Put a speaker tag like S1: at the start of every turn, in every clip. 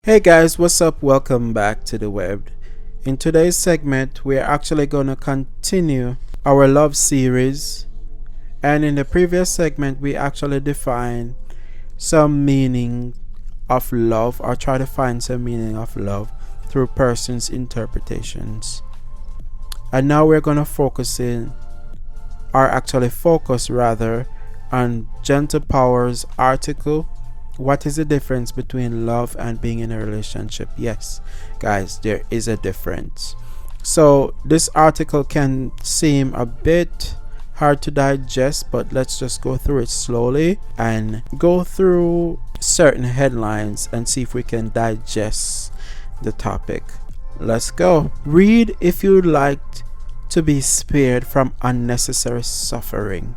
S1: Hey guys, what's up? Welcome back to the web. In today's segment, we're actually going to continue our love series. And in the previous segment, we actually defined some meaning of love or try to find some meaning of love through persons' interpretations. And now we're going to focus rather on Gentle Power's article, what is the difference between love and being in a relationship? Yes, guys, there is a difference. So this article can seem a bit hard to digest, but let's just go through it slowly and go through certain headlines and see if we can digest the topic. Let's go. Read if you'd like to be spared from unnecessary suffering.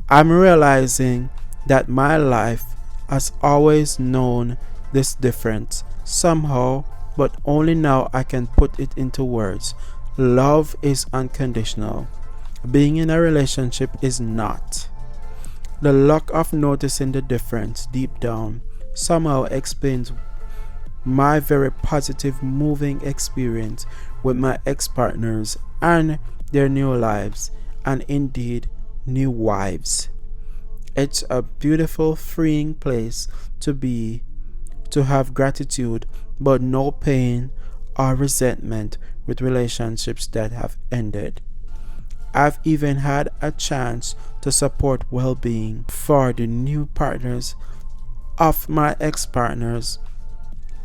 S1: I'm realizing that my life has always known this difference somehow, but only now I can put it into words. Love is unconditional. Being in a relationship is not. The lack of noticing the difference deep down somehow explains my very positive moving experience with my ex-partners and their new lives, and indeed new wives. It's a beautiful, freeing place to be, to have gratitude, but no pain or resentment with relationships that have ended. I've even had a chance to support well-being for the new partners of my ex-partners,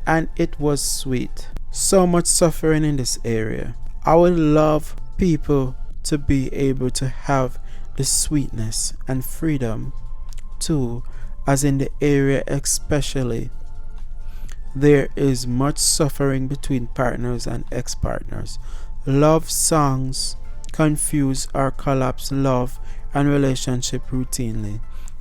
S1: and it was sweet. So much suffering in this area. I would love people to be able to have the sweetness and freedom too, as in the area especially there is much suffering between partners and ex-partners. Love songs confuse or collapse love and relationship routinely,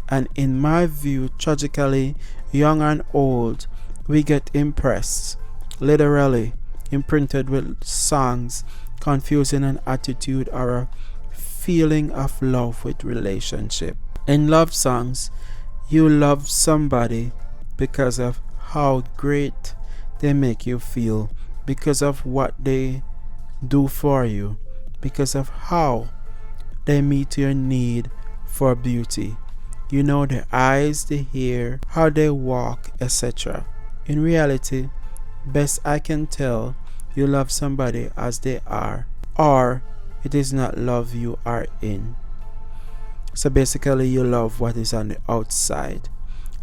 S1: and in my view, tragically, young and old, we get impressed, literally imprinted with songs confusing an attitude or a feeling of love with relationship. In love songs, you love somebody because of how great they make you feel, because of what they do for you, because of how they meet your need for beauty. You know, their eyes, the hair, how they walk, etc. In reality, best I can tell, you love somebody as they are, or it is not love you are in. So basically, you love what is on the outside,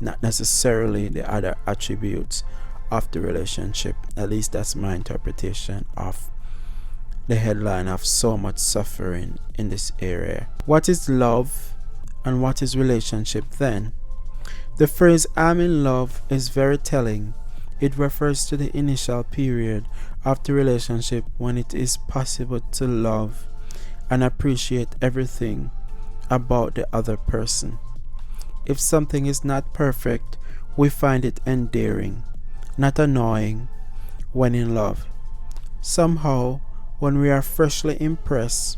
S1: not necessarily the other attributes of the relationship. At least that's my interpretation of the headline of so much suffering in this area. What is love and what is relationship then? The phrase "I'm in love" is very telling. It refers to the initial period of the relationship when it is possible to love and appreciate everything about the other person. If something is not perfect, we find it endearing, not annoying when in love. Somehow, when we are freshly impressed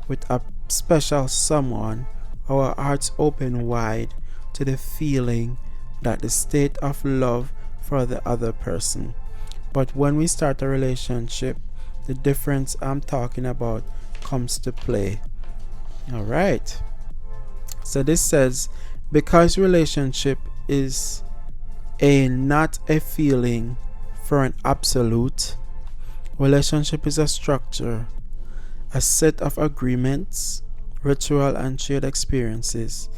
S1: with a special someone, our hearts open wide to the feeling that the state of love for the other person. But when we start a relationship, the difference I'm talking about comes to play. Alright. So this says, because relationship is not a feeling for an absolute, relationship is a structure, a set of agreements, ritual and shared experiences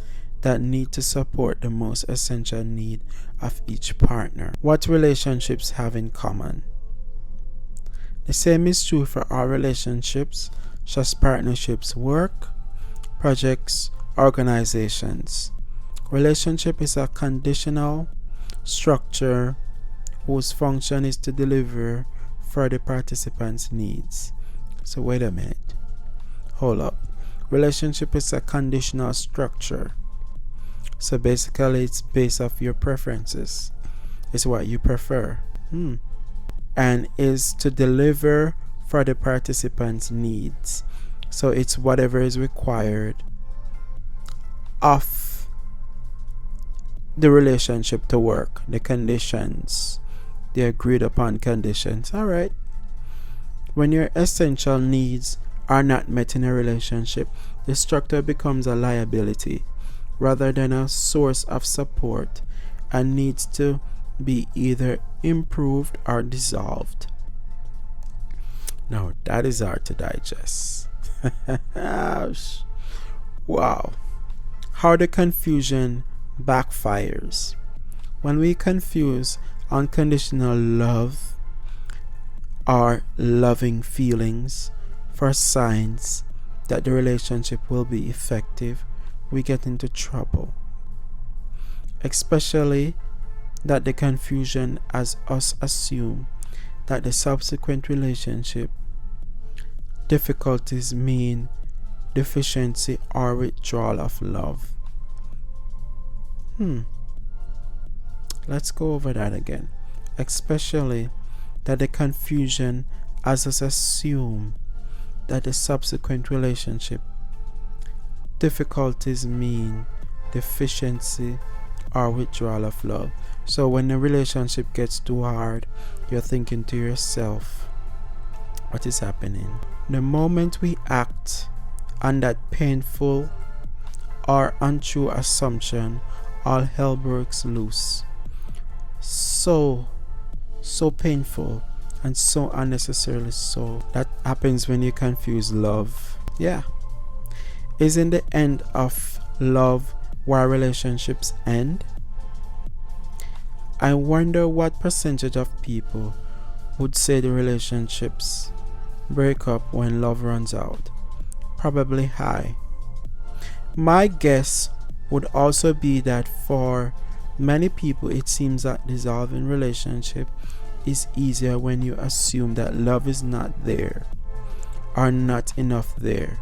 S1: that need to support the most essential need of each partner. What relationships have in common? The same is true for our relationships, such as partnerships, work, projects, organizations. Relationship is a conditional structure whose function is to deliver for the participants' needs. So wait a minute. Hold up. Relationship is a conditional structure. So basically it's based off your preferences. It's what you prefer. And is to deliver for the participants' needs. So it's whatever is required of the relationship to work, the conditions the agreed upon conditions. All right. When your essential needs are not met in a relationship, the structure becomes a liability rather than a source of support and needs to be either improved or dissolved. Now, that is hard to digest. Wow. How the confusion backfires. When we confuse unconditional love or loving feelings for signs that the relationship will be effective, we get into trouble. Especially that the confusion as us assume that the subsequent relationship difficulties mean deficiency or withdrawal of love. Let's go over that again. Especially that the confusion as us assume that the subsequent relationship difficulties mean deficiency or withdrawal of love. So when the relationship gets too hard, you're thinking to yourself, what is happening? The moment we act on that painful or untrue assumption, all hell breaks loose. So painful and so unnecessarily so. That happens when you confuse love. Yeah. Isn't the end of love where relationships end? I wonder what percentage of people would say the relationships break up when love runs out. Probably high. My guess would also be that for many people it seems that dissolving relationship is easier when you assume that love is not there or not enough there.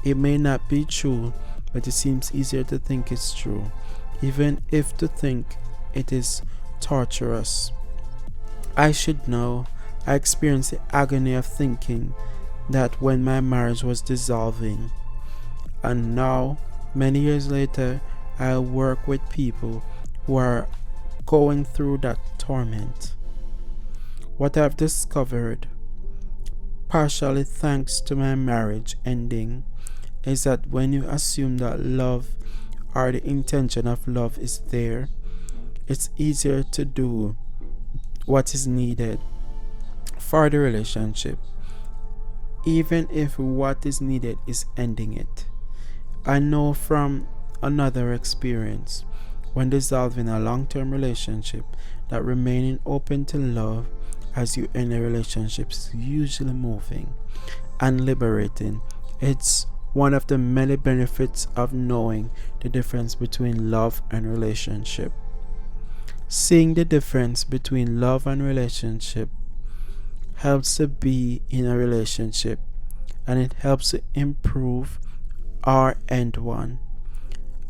S1: It may not be true, but it seems easier to think it's true, even if to think it is torturous. I should know. I experienced the agony of thinking that when my marriage was dissolving, and now many years later I work with people who are going through that torment. What I've discovered, partially thanks to my marriage ending, is that when you assume that love or the intention of love is there, it's easier to do what is needed for the relationship, even if what is needed is ending it. I know from another experience, when dissolving a long-term relationship, that remaining open to love as you end a relationship is usually moving and liberating. It's one of the many benefits of knowing the difference between love and relationship. Seeing the difference between love and relationship helps to be in a relationship, and it helps to improve or end one.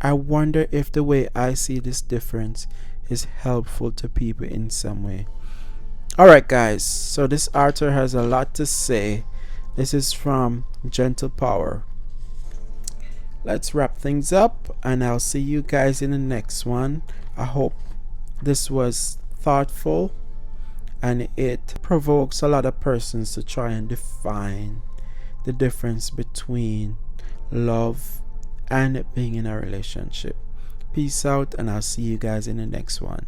S1: I wonder if the way I see this difference is helpful to people in some way. Alright guys, so this author has a lot to say. This is from Gentle Power. Let's wrap things up, and I'll see you guys in the next one. I hope this was thoughtful and it provokes a lot of persons to try and define the difference between love and being in a relationship. Peace out, and I'll see you guys in the next one.